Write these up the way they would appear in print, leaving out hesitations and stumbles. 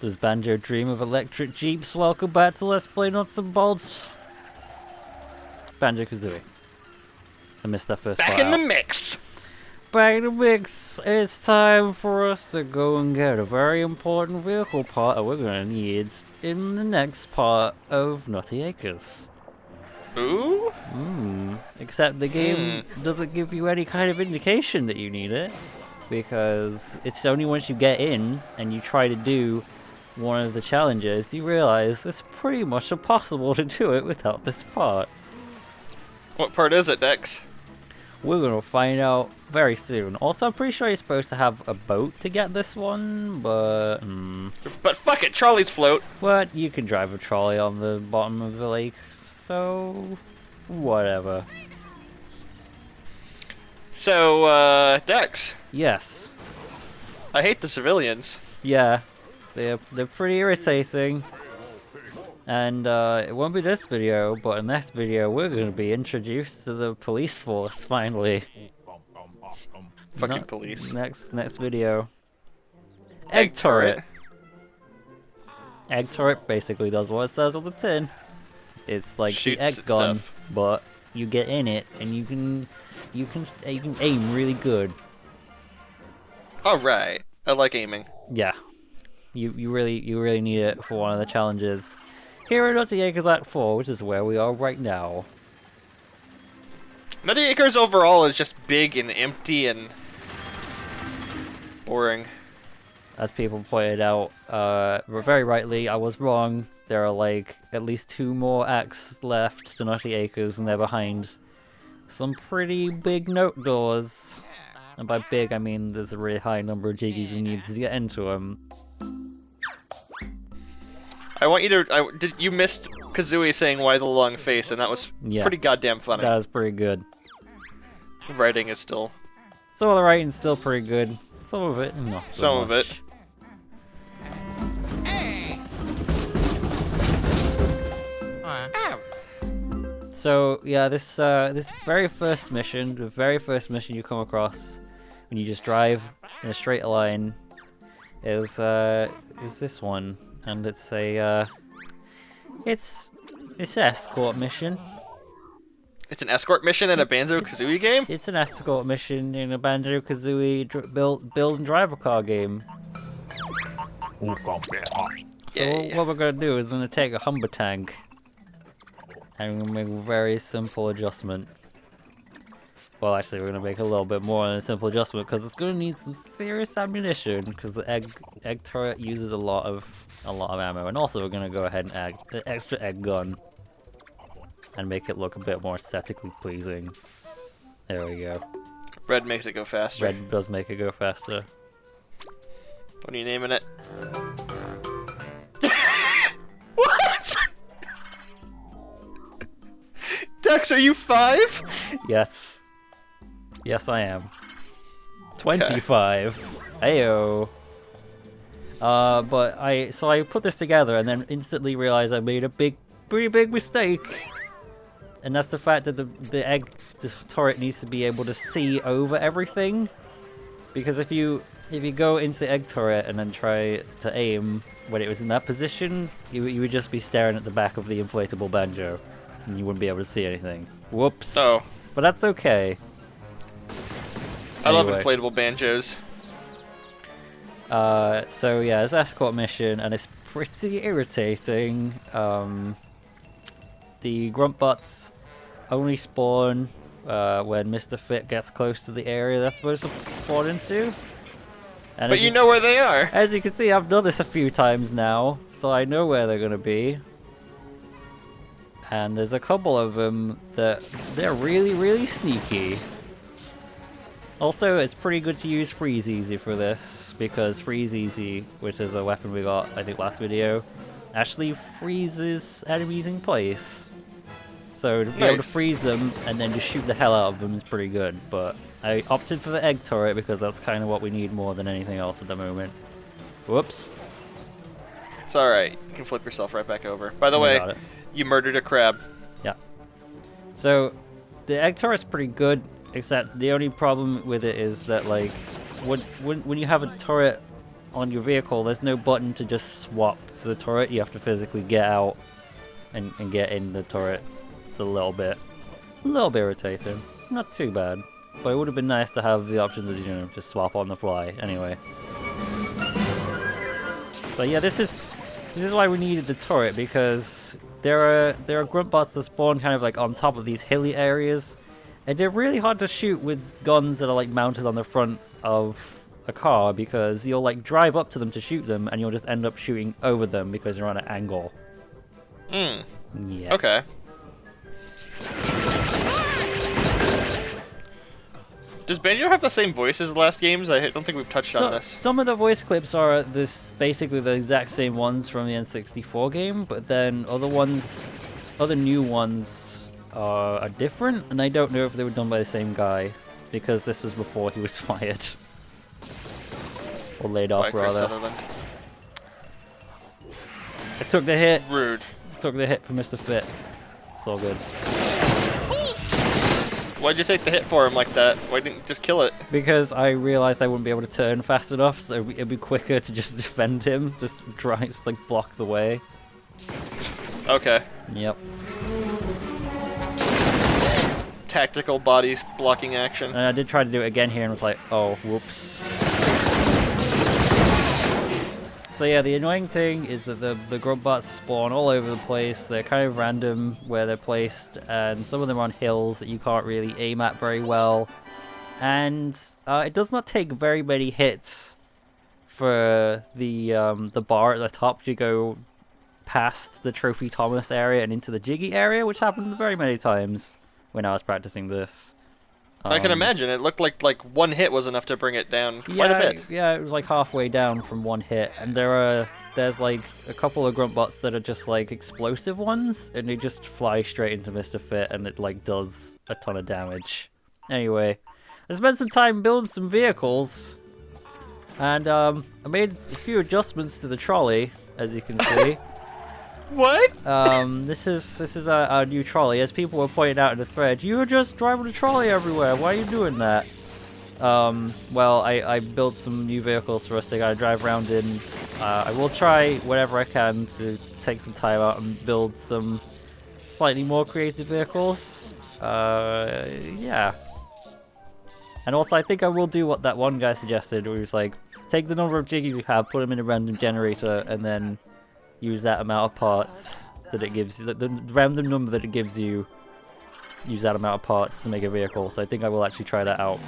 Does Banjo dream of electric jeeps? Welcome back to Let's Play Nuts and Bolts. Banjo-Kazooie. I missed that first part Back in the out. mix! Back in the mix! It's time for us to go and get a very important vehicle part that we're going to need in the next part of Nutty Acres. Ooh? Except the game doesn't give you any kind of indication that you need it. Because it's only once you get in and you try to do one of the challenges, you realize it's pretty much impossible to do it without this part. What part is it, Dex? We're gonna find out very soon. Also, I'm pretty sure you're supposed to have a boat to get this one, but... But fuck it, trolleys float. But you can drive a trolley on the bottom of the lake, so... whatever. So, Dex, Yes. I hate the civilians. Yeah. They're pretty irritating. And it won't be this video, but in the next video we're going to be introduced to the police force, finally. Fucking police. Next video. Egg turret. Egg turret basically does what it says on the tin. It's like Shoots the egg at gun, stuff. but you get in it and you can aim really good. Alright, I like aiming. Yeah. You really need it for one of the challenges. Here at Nutty Acres Act 4, which is where we are right now. Nutty Acres overall is just big and empty and boring. As people pointed out, very rightly, I was wrong. There are like at least 2 more acts left to Nutty Acres, and they're behind some pretty big note doors. And by big, I mean there's a really high number of jiggies you need to get into them. I want you to. You missed Kazooie saying "Why the long face," and that was pretty goddamn funny. That was pretty good. The writing is still. Some of the writing's still pretty good. Some of it, not so Some of much. it. So yeah, this very first mission, the very first mission you come across when you just drive in a straight line, is this one, and it's a it's an escort mission. It's an escort mission in a Banjo-Kazooie game? It's an escort mission in a Banjo-Kazooie build and drive a car game. So what we're gonna do is we're gonna take a Humber tank. And we're going to make a very simple adjustment. Well, actually, we're going to make a little bit more than a simple adjustment because it's going to need some serious ammunition because the egg turret uses a lot of ammo. And also, we're going to go ahead and add an extra egg gun and make it look a bit more aesthetically pleasing. There we go. Red makes it go faster. Red does make it go faster. What are you naming it? What? Dex, are you 5? Yes. Yes, I am. 25. Ayo. But I put this together and then instantly realized I made a pretty big mistake. And that's the fact that the turret needs to be able to see over everything. Because if you go into the egg turret and then try to aim when it was in that position, you would just be staring at the back of the inflatable banjo. And you wouldn't be able to see anything. Whoops. Oh. But that's okay. I love Anyway. inflatable banjos. So yeah, it's an escort mission, and it's pretty irritating. The gruntbots only spawn when Mr. Fit gets close to the area they're supposed to spawn into. And But you know where they are. as you can see, I've done this a few times now, so I know where they're gonna be. And there's a couple of them that they're really sneaky. Also, it's pretty good to use Freeze Easy for this, because Freeze Easy, which is a weapon we got, I think, last video, actually freezes enemies in place. So to be able to freeze them and then just shoot the hell out of them is pretty good, but I opted for the egg turret because that's kind of what we need more than anything else at the moment. Whoops. It's alright. You can flip yourself right back over. By the I way, got it. you murdered a crab. Yeah. So, the egg turret's pretty good, except the only problem with it is that, like, when you have a turret on your vehicle, there's no button to just swap to the turret. You have to physically get out and get in the turret. It's a little bit irritating. Not too bad, but it would have been nice to have the option to, you know, just swap on the fly. Anyway. So yeah, this is why we needed the turret, because there are grunt bots that spawn kind of like on top of these hilly areas, and they're really hard to shoot with guns that are like mounted on the front of a car, because you'll like drive up to them to shoot them and you'll just end up shooting over them because you're on an angle. Hmm. Yeah. Okay. Does Banjo have the same voice as the last games? I don't think we've touched on this. Some of the voice clips are basically the exact same ones from the N64 game, but then other new ones are different, and I don't know if they were done by the same guy, because this was before he was fired. Or laid off, rather. Sutherland. I took the hit. Rude. Took the hit for Mr. Fit. It's all good. Why'd you take the hit for him like that? Why didn't you just kill it? Because I realized I wouldn't be able to turn fast enough, so it'd be quicker to just defend him, just like block the way. Okay. Yep. Tactical body blocking action. And I did try to do it again here and was like, oh, whoops. So yeah, the annoying thing is that the grunt bots spawn all over the place. They're kind of random where they're placed, and some of them are on hills that you can't really aim at very well. And it does not take very many hits for the bar at the top to go past the Trophy Thomas area and into the Jiggy area, which happened very many times when I was practicing this. I can imagine. It looked like one hit was enough to bring it down quite a bit. Yeah, it was like halfway down from one hit, and there's like a couple of grunt bots that are just like explosive ones, and they just fly straight into Mr. Fit, and it like does a ton of damage. Anyway, I spent some time building some vehicles, and I made a few adjustments to the trolley, as you can see. What? This is our new trolley. As people were pointing out in the thread, you were just driving a trolley everywhere. Why are you doing that? Well, I built some new vehicles for us to kind of drive around in. I will try whatever I can to take some time out and build some slightly more creative vehicles. Yeah. And also, I think I will do what that one guy suggested, where he was like, take the number of jiggies you have, put them in a random generator, and then use that amount of parts that it gives you, the random number that it gives you, use that amount of parts to make a vehicle. So I think I will actually try that out.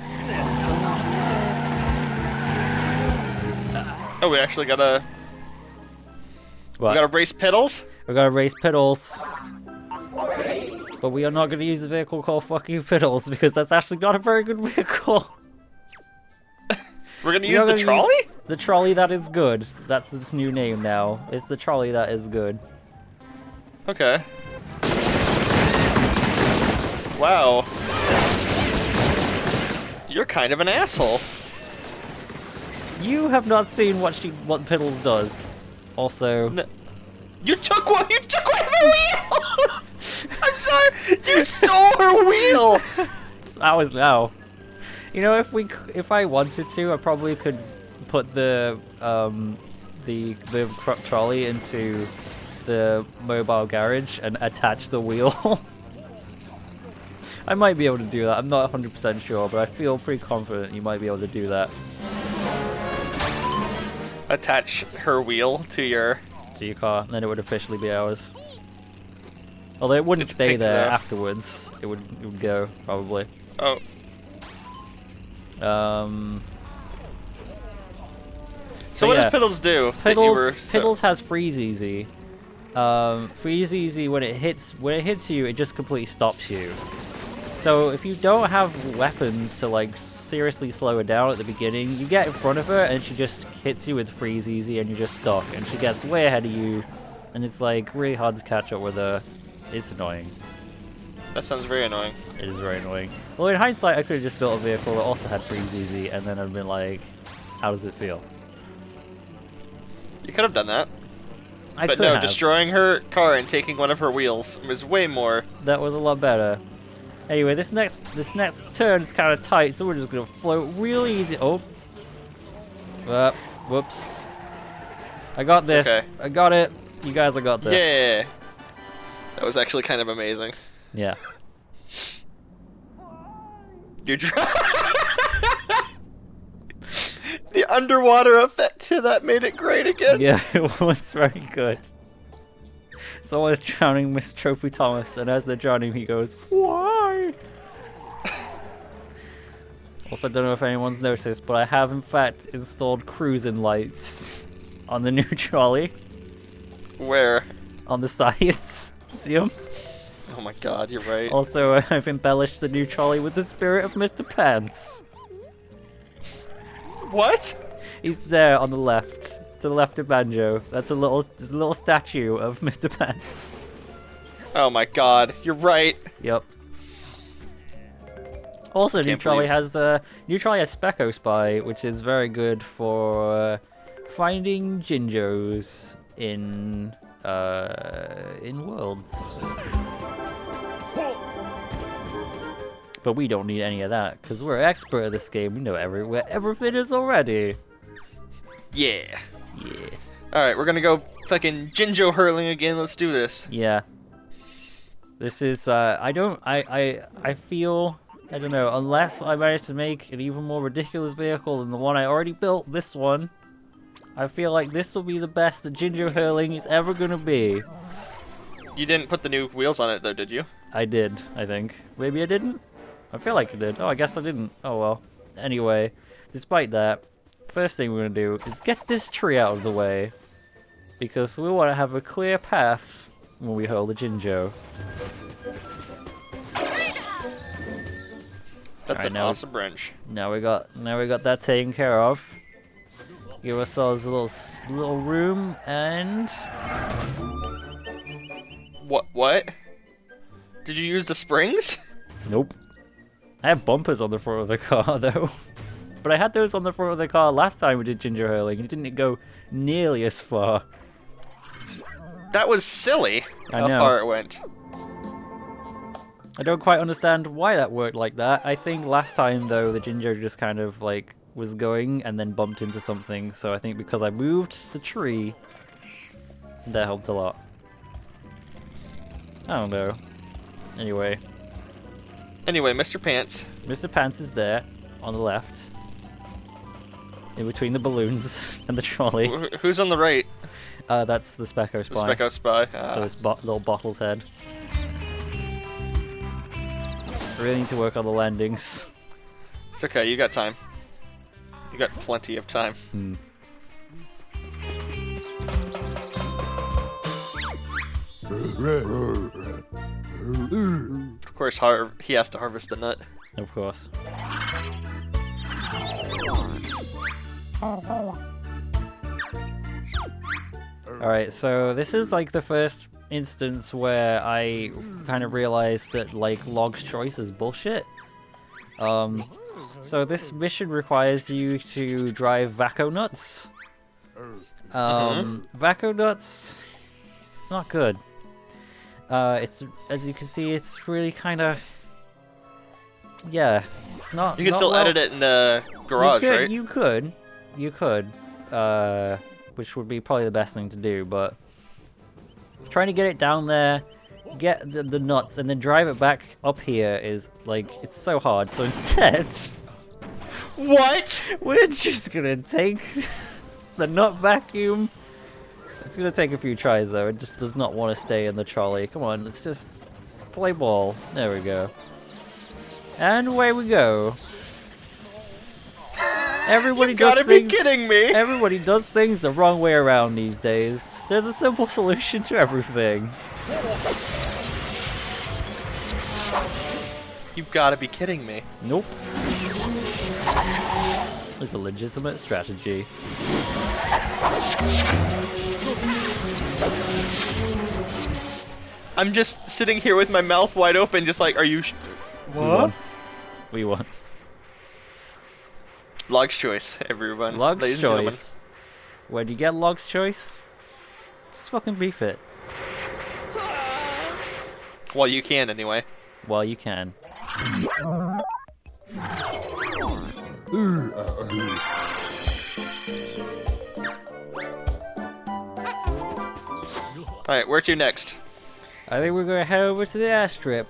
Oh, we actually gotta... What? We gotta race pedals? We're gonna race Piddles. But we are not gonna use a vehicle called fucking Piddles, because that's actually not a very good vehicle. We're gonna use the trolley? The trolley that is good. That's its new name now. It's the trolley that is good. Okay. Wow. You're kind of an asshole. You have not seen what Piddles does. Also... No. You took one of her wheel! I'm sorry! You stole her wheel! Now. You know, if I wanted to, I probably could put the trolley into the mobile garage and attach the wheel. I might be able to do that. I'm not 100% sure, but I feel pretty confident you might be able to do that. Attach her wheel to your car, and then it would officially be ours. Although it wouldn't stay there afterwards. It would go, probably. Oh. So what does Piddles do? Piddles has freeze easy. Freeze easy, when it hits you, it just completely stops you. So if you don't have weapons to like seriously slow her down at the beginning, you get in front of her and she just hits you with freeze easy and you're just stuck, and she gets way ahead of you, and it's like really hard to catch up with her. It's annoying. That sounds very annoying. It is very annoying. Well, in hindsight, I could have just built a vehicle that also had freeze easy, and then I'd been like, how does it feel? You could have done that. But no, destroying her car and taking one of her wheels was way more. That was a lot better. Anyway, this next turn is kind of tight, so we're just gonna float really easy. Oh, Whoops. I got this. okay. I got it. You guys, I got this. Yeah. That was actually kind of amazing. Yeah. You're the underwater effect to that made it great again. Yeah, it was very good. Someone's drowning Miss Trophy Thomas, and as they're drowning, he goes, "Why?" Also, don't know if anyone's noticed, but I have in fact installed cruising lights on the new trolley. Where? On the sides. See them? Oh my god, you're right. Also, I've embellished the new trolley with the spirit of Mr. Pants. What? He's there on the left, to the left of Banjo. There's a little statue of Mr. Pants. Oh my god, you're right. Yep. Also, new trolley has Specco Spy, which is very good for finding Jinjos in worlds. But we don't need any of that because we're expert at this game. We know where everything is already. Yeah. Yeah. All right, we're gonna go fucking Jinjo hurling again. Let's do this. Yeah. This is I feel, I don't know, unless I manage to make an even more ridiculous vehicle than the one I already built, this one, I feel like this will be the best that Jinjo hurling is ever gonna be. You didn't put the new wheels on it though, did you? I did, I think. Maybe I didn't? I feel like I did. Oh, I guess I didn't. Oh well. Anyway, despite that, first thing we're gonna do is get this tree out of the way. Because we want to have a clear path when we hurl the Jinjo. That's an awesome wrench. Now we got that taken care of. Give ourselves a little room and What? Did you use the springs? nope. I have bumpers on the front of the car though. But I had those on the front of the car last time we did Jinjo hurling. It didn't go nearly as far. That was silly. How far it went. I don't quite understand why that worked like that. I think last time though the Jinjo just kind of like was going and then bumped into something. So I think because I moved the tree, that helped a lot. I don't know. Anyway, Mr. Pants. Mr. Pants is there on the left, in between the balloons and the trolley. Who's on the right? That's the Specco Spy. The Specco Spy. So it's little Bottle's head. Really need to work on the landings. It's okay, you got time. You got plenty of time. Of course, he has to harvest the nut. Of course. Alright, so this is like the first instance where I kind of realized that like Log's choice is bullshit. So this mission requires you to drive Vaco Nuts. Vaco Nuts, it's not good. It's, as you can see, it's really kind of, yeah, not. You can still edit it in the garage, right? You could, which would be probably the best thing to do. But trying to get it down there, get the nuts, and then drive it back up here is like it's so hard. So instead, what? We're just gonna take the nut vacuum. It's gonna take a few tries though. It just does not want to stay in the trolley. Come on, let's just play ball. There we go. And away we go. Everybody does gotta things, be kidding me! Everybody does things the wrong way around these days. There's a simple solution to everything. You've gotta be kidding me. Nope. It's a legitimate strategy. I'm just sitting here with my mouth wide open, just like, are you what? We won. Log's choice, everyone. Log's choice. When you get Log's choice, just fucking beef it. Well, you can anyway. While you can. Alright, where to next? I think we're gonna head over to the airstrip.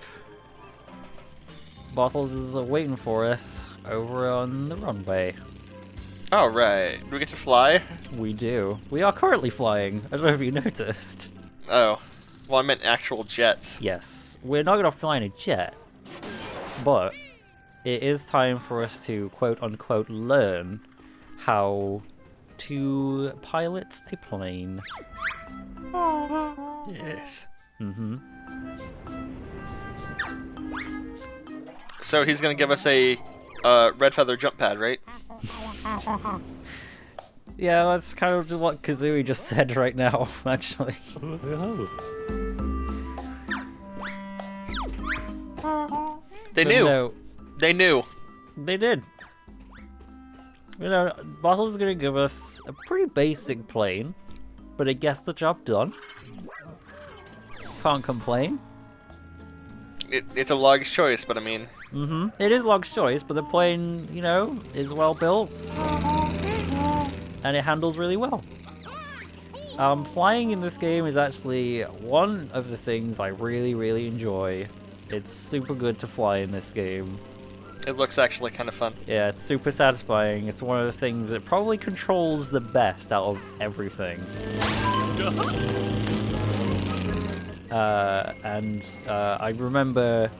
Bottles is waiting for us over on the runway. Alright, do we get to fly? We do. We are currently flying. I don't know if you noticed. Oh. Well, I meant actual jets. Yes. We're not gonna fly in a jet. But it is time for us to quote-unquote learn how to pilot a plane. Yes. Mm-hmm. So he's gonna give us a red feather jump pad, right? Yeah, that's kind of what Kazooie just said right now, actually. They But knew. no, They knew. they did. You know, Bottle's gonna give us a pretty basic plane, but it gets the job done. Can't complain. It's a log's choice, but I mean... Mm-hmm. It is Log's choice, but the plane, you know, is well built. And it handles really well. Flying in this game is actually one of the things I really, really enjoy. It's super good to fly in this game. It looks actually kind of fun. Yeah, it's super satisfying. It's one of the things that probably controls the best out of everything. I remember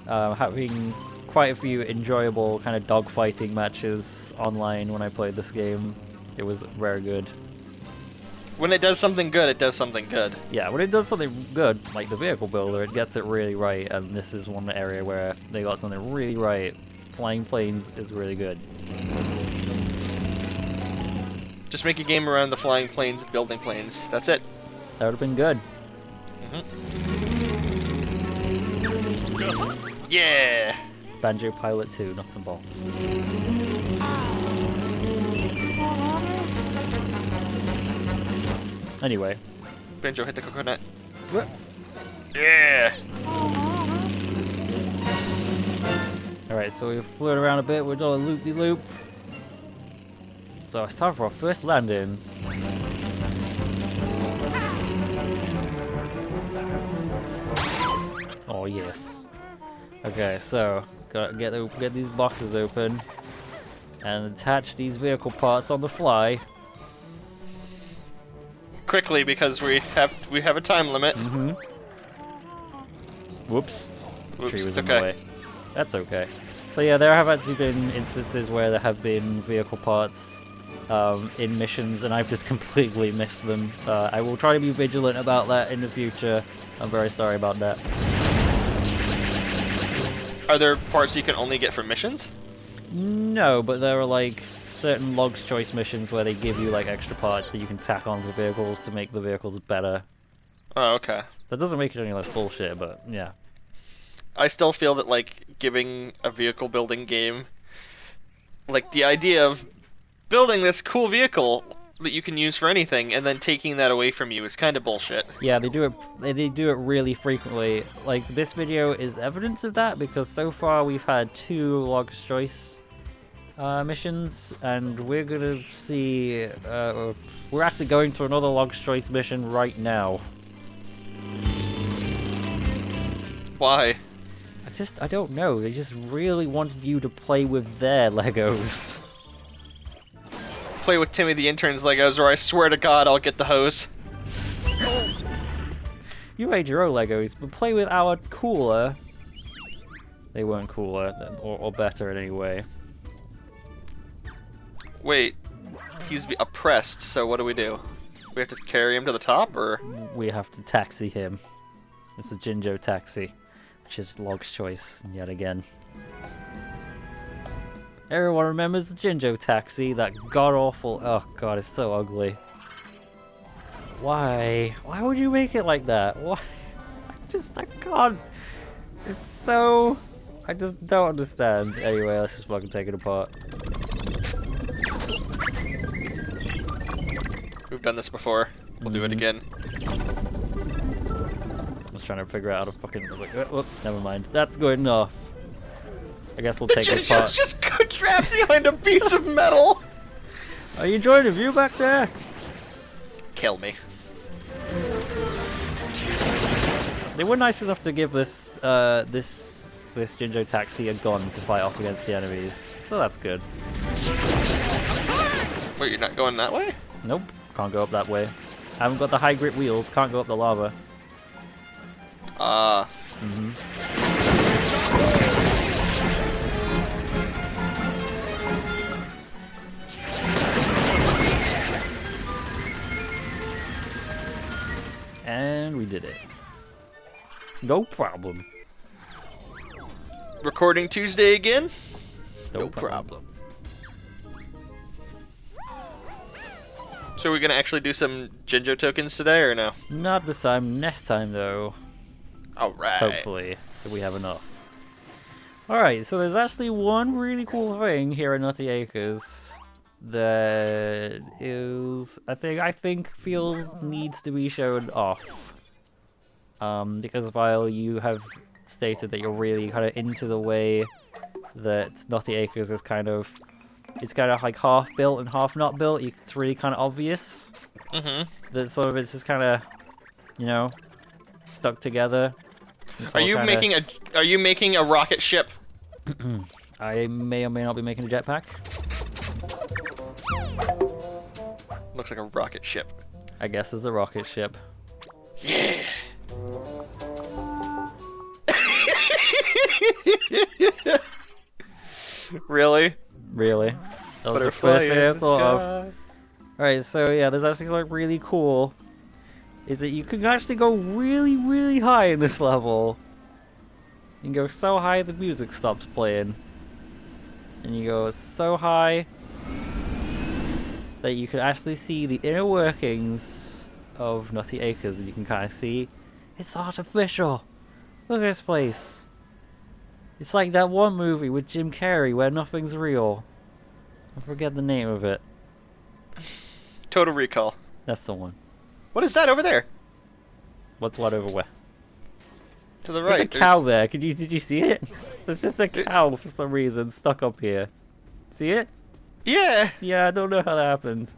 having quite a few enjoyable kind of dogfighting matches online when I played this game. It was very good. When it does something good, it does something good. Yeah, when it does something good, like the vehicle builder, it gets it really right, and this is one area where they got something really right. Flying planes is really good. Just make a game around the flying planes and building planes. That's it. That would have been good. Yeah! Banjo Pilot 2, nuts and bolts. Anyway. Banjo, hit the coconut. What? Yeah! Alright, so we've flown around a bit, we're doing a loop-de-loop. So it's time for our first landing. Oh yes. Okay, so gotta get these boxes open and attach these vehicle parts on the fly. Quickly, because we have a time limit. Mm-hmm. Whoops. Oops, Tree was it's in the okay. way. That's okay. So yeah, there have actually been instances where there have been vehicle parts in missions, and I've just completely missed them. I will try to be vigilant about that in the future. I'm very sorry about that. Are there parts you can only get from missions? No, but there are like certain Log's Choice missions where they give you like extra parts that you can tack onto vehicles to make the vehicles better. Oh, okay. That doesn't make it any less bullshit, but yeah. I still feel that, like, giving a vehicle building game, like, the idea of building this cool vehicle that you can use for anything and then taking that away from you is kind of bullshit. Yeah, they do it. They do it really frequently. Like this video is evidence of that because so far we've had 2 Log's Choice missions, and we're gonna see. We're actually going to another Log's Choice mission right now. Why? I don't know. They just really wanted you to play with their Legos. Play with Timmy the Intern's Legos, or I swear to God I'll get the hose. You made your own Legos, but play with our cooler. They weren't cooler, or better in any way. Wait, he's oppressed, so what do? We have to carry him to the top, or? We have to taxi him. It's a Jinjo taxi, which is Log's Choice yet again. Everyone remembers the Jinjo taxi, that god-awful... Oh god, it's so ugly. Why? Why would you make it like that? Why? I can't... It's so... I just don't understand. Anyway, let's just fucking take it apart. We've done this before. We'll do it again. I was trying to figure out how to fucking... I was like, whoop, never mind. That's good enough. I guess we'll take it apart. Just trapped behind a piece of metal! Are you enjoying the view back there? Kill me. They were nice enough to give this this Jinjo Taxi a gun to fight off against the enemies, so that's good. Wait, you're not going that way? Nope, can't go up that way. I haven't got the high grip wheels, can't go up the lava. And we did it. No problem. Recording Tuesday again? No problem. So we're gonna actually do some Jinjo tokens today, or no? Not this time, next time though. Alright. Hopefully, if we have enough. Alright, so there's actually one really cool thing here at Nutty Acres that is, I think feels needs to be shown off. Because while you have stated that you're really kind of into the way that Nutty Acres is kind of, it's kind of like half built and half not built, it's really kind of obvious that some of it's just kind of, you know, stuck together. Are you making a rocket ship? I may or may not be making a jetpack. Looks like a rocket ship. I guess it's a rocket ship. Yeah. Really? Really? That was the Butterfly first thing I in the thought of. sky. Alright, so yeah, there's actually something really cool. Is that you can actually go really, really high in this level. You can go so high the music stops playing. And you go so high that you can actually see the inner workings of Nutty Acres, and you can kind of see it's artificial. Look at this place. It's like that one movie with Jim Carrey where nothing's real. I forget the name of it. Total Recall. That's the one. What is that over there? What's what over where? To the right. There's a cow there. Did you see it? There's just a cow for some reason stuck up here. See it? Yeah. Yeah, I don't know how that happened.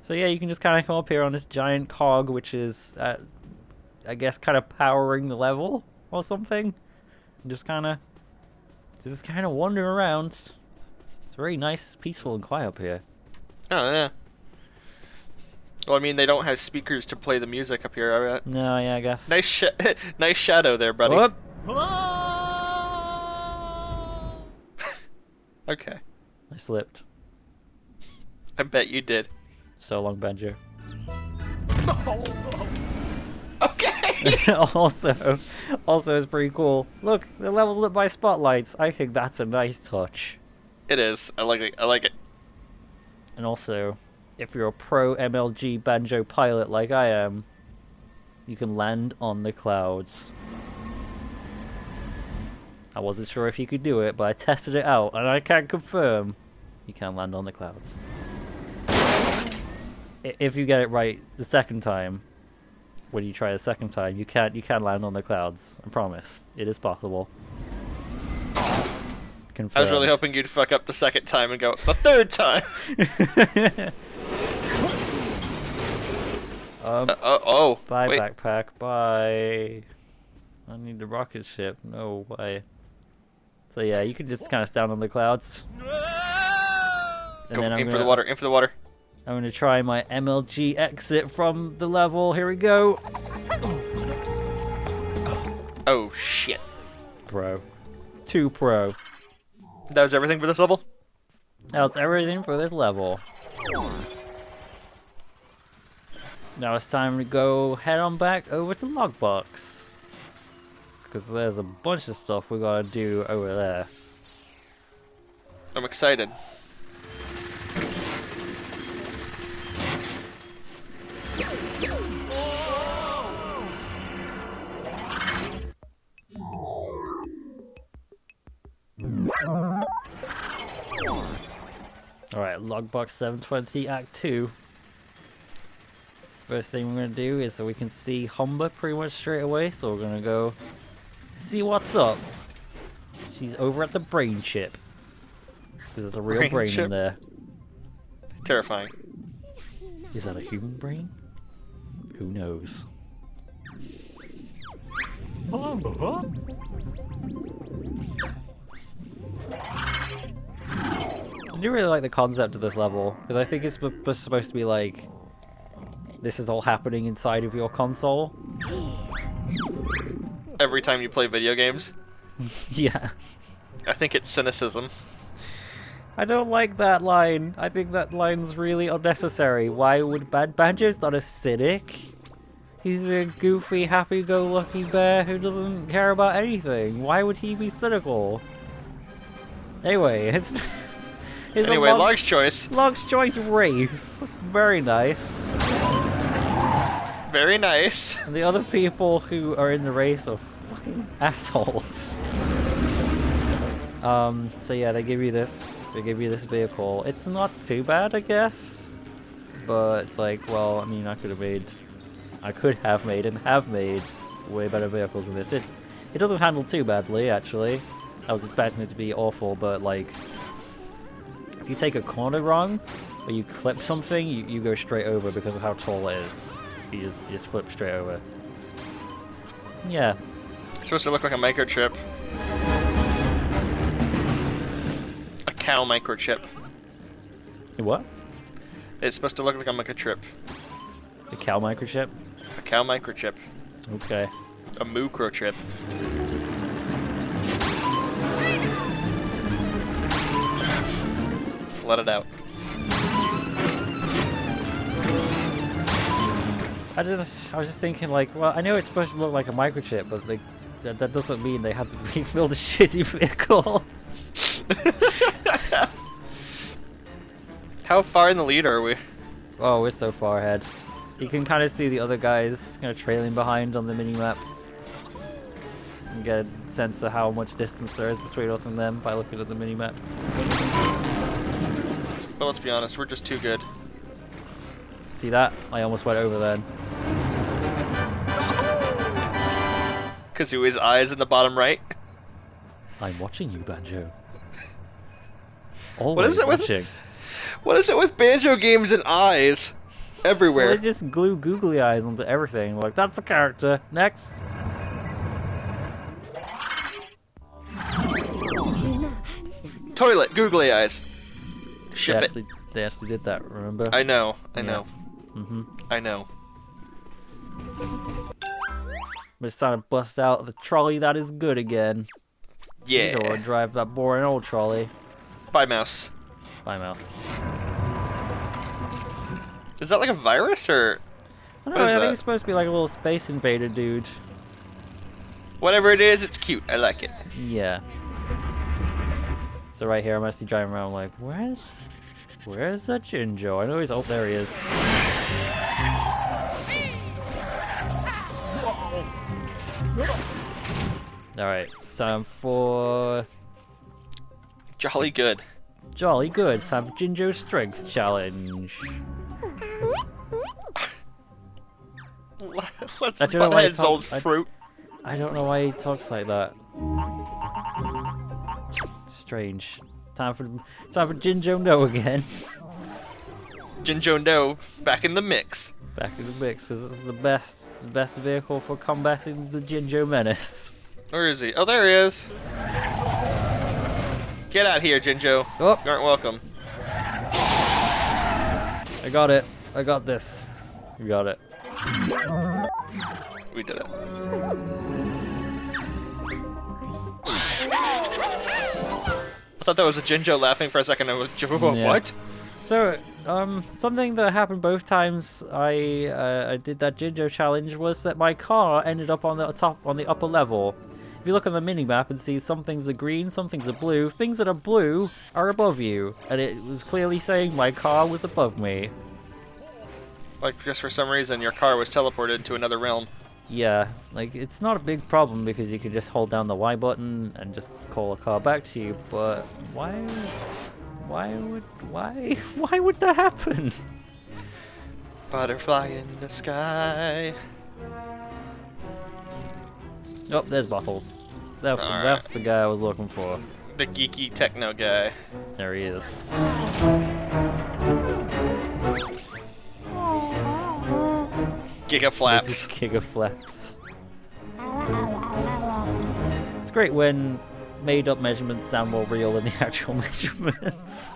So yeah, you can just kind of come up here on this giant cog, which is, I guess, kind of powering the level or something. And just kind of wander around. It's very nice, peaceful, and quiet up here. Oh yeah. Well, I mean, they don't have speakers to play the music up here, I bet. No, yeah, I guess. Nice shadow there, buddy. Whoop. Okay. I slipped. I bet you did. So long, Banjo. Okay. also, it's pretty cool. Look, the level's lit by spotlights. I think that's a nice touch. It is. I like it. I like it. And also, if you're a pro MLG Banjo pilot like I am, you can land on the clouds. I wasn't sure if you could do it, but I tested it out, and I can confirm you can land on the clouds. If you get it right the second time, when you try the second time, you can land on the clouds. I promise. It is possible. Confirmed. I was really hoping you'd fuck up the second time and go, the third time! Bye, wait. backpack. Bye. I need the rocket ship. No way. So yeah, you can just kind of stand on the clouds. And then in for the water, in for the water. I'm gonna try my MLG exit from the level. Here we go. Oh shit. Pro. Too pro. That was everything for this level? That's everything for this level. Now it's time to go head on back over to Logbox. Because there's a bunch of stuff we gotta do over there. I'm excited. Alright, Logbox 720 Act 2. First thing we're gonna do is so we can see Humber pretty much straight away, so we're gonna go see what's up. She's over at the brain chip. Because there's a real brain in there. Terrifying. Is that a human brain? Who knows? I do really like the concept of this level, because I think it's supposed to be like, this is all happening inside of your console. Every time you play video games. Yeah. I think it's cynicism. I don't like that line. I think that line's really unnecessary. Why would Banjo's not a cynic? He's a goofy, happy-go-lucky bear who doesn't care about anything. Why would he be cynical? Anyway, it's Anyway, Log's choice. Log's choice race. Very nice. Very nice. And the other people who are in the race are fucking assholes. So yeah, they give you this vehicle. It's not too bad, I guess. But it's like, well, I mean, I could have made and have made way better vehicles than this. It doesn't handle too badly, actually. I was expecting it to be awful, but like, if you take a corner wrong, or you clip something, you go straight over because of how tall it is. You just flip straight over. Yeah. It's supposed to look like a microchip. A cow microchip. What? It's supposed to look like a microchip. A cow microchip? A cow microchip. Okay. A microchip. Let it out. I was just thinking, like, well, I know it's supposed to look like a microchip, but like, that doesn't mean they had to rebuild a shitty vehicle. How far in the lead are we? Oh, we're so far ahead. You can kind of see the other guys kind of trailing behind on the minimap. You get a sense of how much distance there is between us and them by looking at the minimap. But let's be honest, we're just too good. See that? I almost went over then. Kazooie's eyes in the bottom right. I'm watching you, Banjo. What is it watching. What is it with Banjo games and eyes? Everywhere. Well, they just glue googly eyes onto everything. Like, that's the character. Next. Toilet, googly eyes. Ship it. They actually did that, remember? I know. Mm-hmm. I know. It's time to bust out the trolley that is good again. Yeah. You don't want to drive that boring old trolley. Bye, mouse. Bye, mouse. Is that like a virus or? I don't know, I think it's supposed to be like a little space invader dude. Whatever it is, it's cute. I like it. Yeah. So right here, I'm actually driving around like, where's that Jinjo? I know he's, oh, there he is. Alright, it's time for... Jolly good. Jolly good, it's time for Jinjo's Strength Challenge. Let's I don't know why he buttheads old talks- fruit. I don't know why he talks like that. Strange. Time for Jinjo No again. Jinjo No, back in the mix. Back in the mix, 'cause this is the best vehicle for combating the Jinjo menace. Where is he? Oh, there he is. Get out here, Jinjo. Oh, You aren't welcome. I got it. I got this. We got it. We did it. I thought that was a Jinjo laughing for a second. I was, Yeah. what? So, something that happened both times I did that Jinjo challenge was that my car ended up on the upper level. If you look on the minimap and see some things are green, some things are blue, things that are blue are above you, and it was clearly saying my car was above me. Like, just for some reason, your car was teleported to another realm. Yeah, like, it's not a big problem because you can just hold down the Y button and just call a car back to you, but why would that happen? Butterfly in the sky. Oh, there's Bottles. That's the guy I was looking for. The geeky techno guy. There he is. Giga flaps. Giga flaps. great when made-up measurements sound more real than the actual measurements.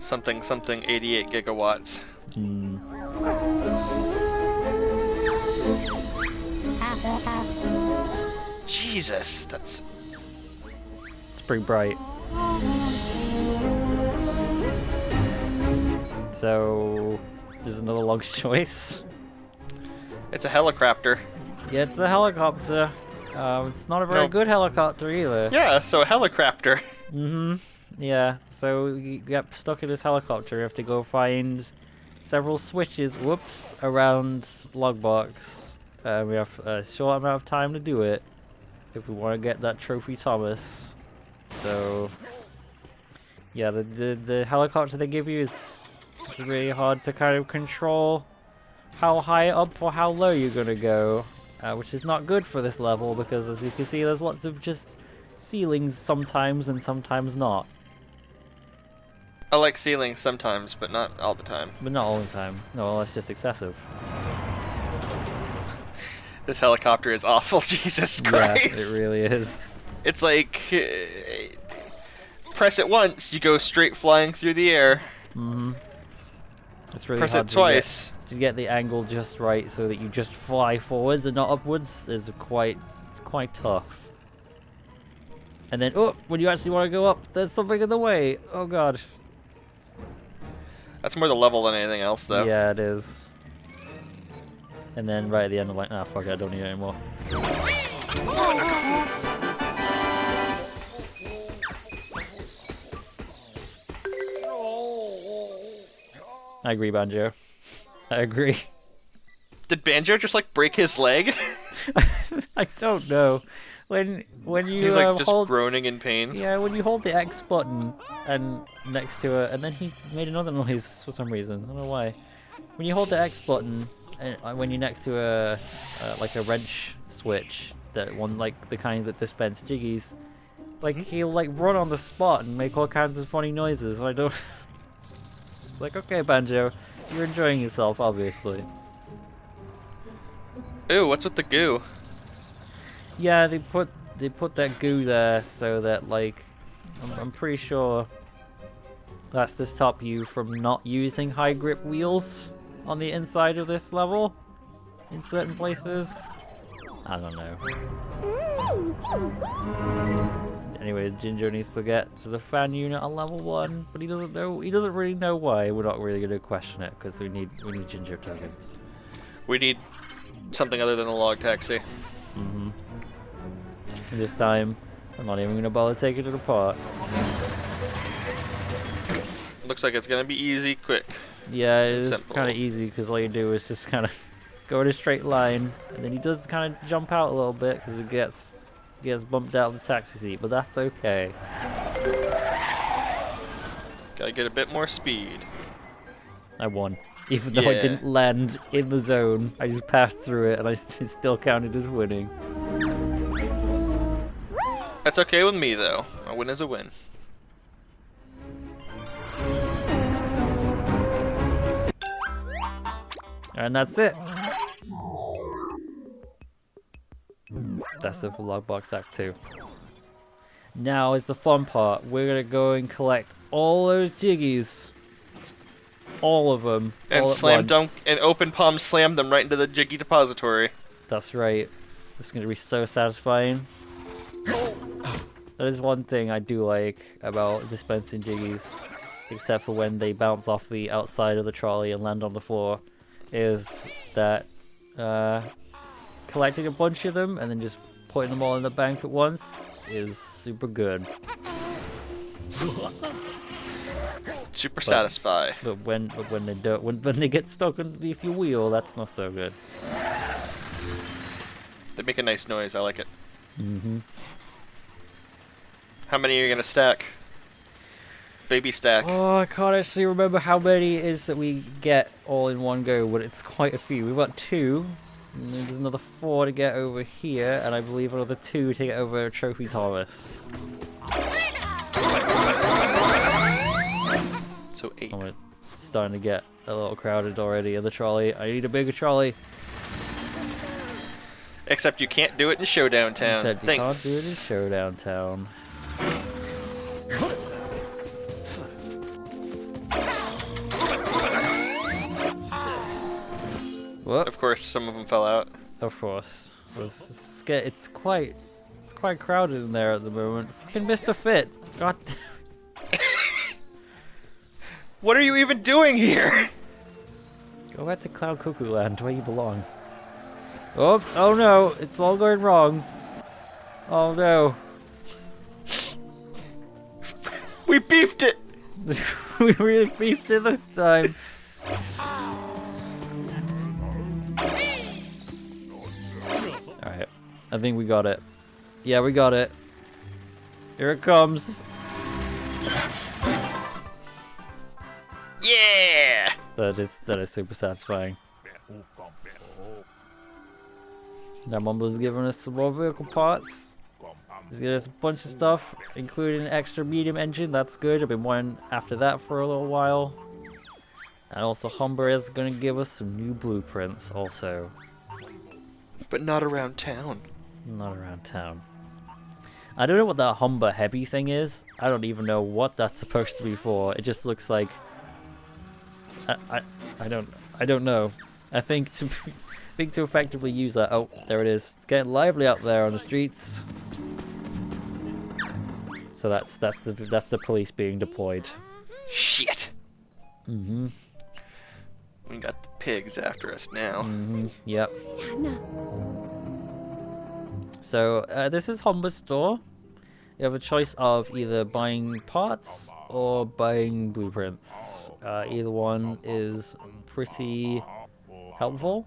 Something 88 gigawatts. Hmm. Jesus, that's... It's pretty bright. So, there's another log's choice. It's a helicopter. Yeah, it's a helicopter. It's not a very good helicopter either. Yeah, so a helicopter. Mm-hmm. Yeah, so you get stuck in this helicopter. You have to go find several switches, around Logbox. We have a short amount of time to do it if we want to get that trophy Thomas. So, yeah, the helicopter they give you it's really hard to kind of control how high up or how low you're gonna go, which is not good for this level because, as you can see, there's lots of just ceilings sometimes and sometimes not. I like ceilings sometimes, but not all the time. But not all the time. No, that's just excessive. This helicopter is awful, Jesus Christ. Yeah, it really is. It's like, press it once, you go straight flying through the air. Mm-hmm. It's really Press hard it twice. to get the angle just right so that you just fly forwards and not upwards is quite tough. And then, when you actually want to go up, there's something in the way. Oh god. That's more the level than anything else, though. Yeah, it is. And then right at the end, I'm like, ah, fuck it, I don't need it anymore. I agree, Banjo. I agree. Did Banjo just like break his leg? I don't know. When you He's like just hold, groaning in pain. yeah, when you hold the X button and next to it, and then he made another noise for some reason. I don't know why. When you hold the X button and when you're next to a like a wrench switch, that one like the kind that dispense jiggies, like he'll like run on the spot and make all kinds of funny noises. I don't. It's like, okay, Banjo, you're enjoying yourself, obviously. Ew, what's with the goo? Yeah, they put that goo there so that, like, I'm pretty sure that's to stop you from not using high grip wheels on the inside of this level in certain places. I don't know. Anyways, Ginger needs to get to the fan unit on level 1, but he doesn't really know why. We're not really gonna question it because we need Ginger tokens. We need something other than a log taxi. Mm-hmm. And this time, I'm not even gonna bother taking it apart. Looks like it's gonna be easy, quick. Yeah, it is Simple. kind of easy because all you do is just kind of go in a straight line, and then he does kind of jump out a little bit because it gets bumped out of the taxi seat, but that's okay. Gotta get a bit more speed. I won. Even though I didn't land in the zone, I just passed through it and it still counted as winning. That's okay with me, though. A win is a win. And that's it. That's it for Logbox Act 2. Now is the fun part. We're gonna go and collect all those jiggies. All of them. And all at slam once. dunk and open palm slam them right into the Jiggy depository. That's right. This is gonna be so satisfying. That is one thing I do like about dispensing jiggies, except for when they bounce off the outside of the trolley and land on the floor, is that collecting a bunch of them and then just putting them all in the bank at once is super good. Super satisfy. But when they don't, when they get stuck underneath your wheel, that's not so good. They make a nice noise, I like it. Mm-hmm. How many are you gonna stack? Baby stack. Oh, I can't actually remember how many it is that we get all in one go, but it's quite a few. We've got 2, and there's another 4 to get over here, and I believe another 2 to get over Trophy Thomas. So 8. Oh, it's starting to get a little crowded already in the trolley. I need a bigger trolley. Except you can't do it in Showdown Town. Except you Thanks. can't do it in Showdown Town. What? Of course, some of them fell out. Of course. It's quite crowded in there at the moment. Fucking Mr. Fit. God damn. What are you even doing here? Go back to Cloud Cuckoo Land where you belong. Oh no, it's all going wrong. Oh no. We beefed it! We really beefed it this time. Alright, I think we got it. Yeah, we got it. Here it comes. Yeah! That is super satisfying. Now Mumble's giving us some more vehicle parts. He's giving us a bunch of stuff, including an extra medium engine. That's good. I've been wanting after that for a little while. And also Humber is going to give us some new blueprints also. But not around town. Not around town. I don't know what that Humber heavy thing is. I don't even know what that's supposed to be for. It just looks like... I don't know. I think to effectively use that... Oh, there it is. It's getting lively out there on the streets. So that's the police being deployed. Shit! Mm-hmm. We got the pigs after us now. Mm-hmm. Yep. So this is Humber's store. You have a choice of either buying parts or buying blueprints. Either one is pretty helpful.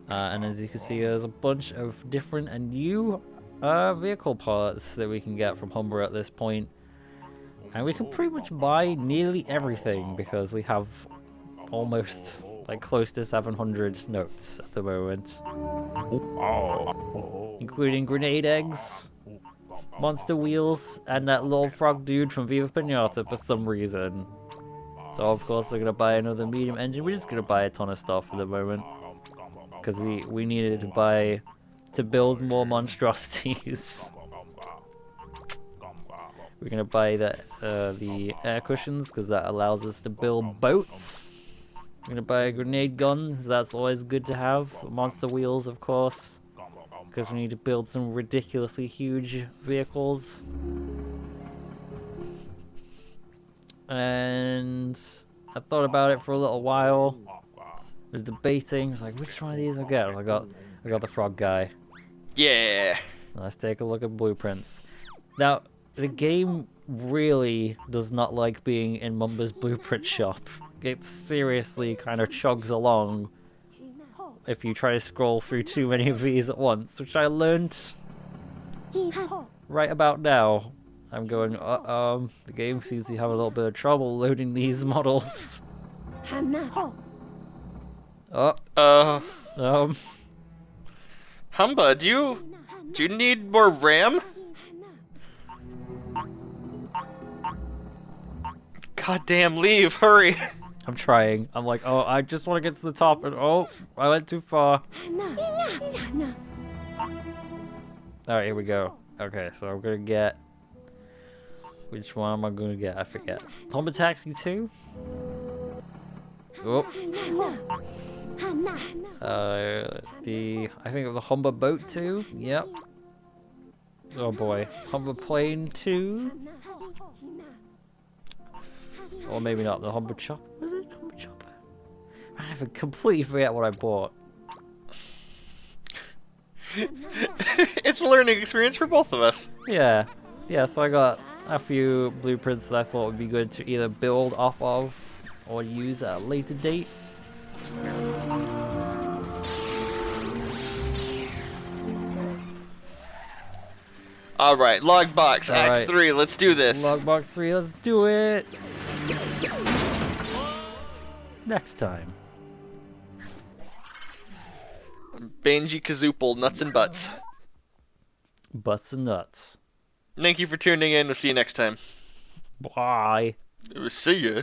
And as you can see, there's a bunch of different and new vehicle parts that we can get from Humber at this point. And we can pretty much buy nearly everything because we have almost like close to 700 notes at the moment. Including grenade eggs, monster wheels, and that little frog dude from Viva Pinata for some reason. So of course we're gonna buy another medium engine. We're just gonna buy a ton of stuff for the moment. Because we needed to buy to build more monstrosities. We're gonna buy the air cushions because that allows us to build boats. We're gonna buy a grenade gun, that's always good to have. Monster wheels, of course, because we need to build some ridiculously huge vehicles. And I thought about it for a little while. I was debating. I was like, which one of these I get? I got the frog guy. Yeah! Let's take a look at blueprints. Now, the game really does not like being in Mumba's blueprint shop. It seriously kind of chugs along if you try to scroll through too many of these at once, which I learned right about now. I'm going, the game seems to have a little bit of trouble loading these models. Humba, do you need more RAM? Goddamn, leave, hurry! I'm trying. I'm like, oh, I just want to get to the top, and oh, I went too far. Alright, here we go. Okay, so I'm gonna get... Which one am I gonna get? I forget. Humber Taxi 2? Oh. I think of the Humber Boat 2? Yep. Oh boy. Humber Plane 2? Or maybe not, the Humber Chopper. Was it Humber Chopper? I completely forget what I bought. It's a learning experience for both of us. Yeah. Yeah, so I got a few blueprints that I thought would be good to either build off of or use at a later date. Alright, Logbox, All Act right. 3, let's do this. Logbox 3, let's do it! Next time. Banjo-Kazooie, nuts and butts. Butts and nuts. Thank you for tuning in, we'll see you next time. Bye. See ya.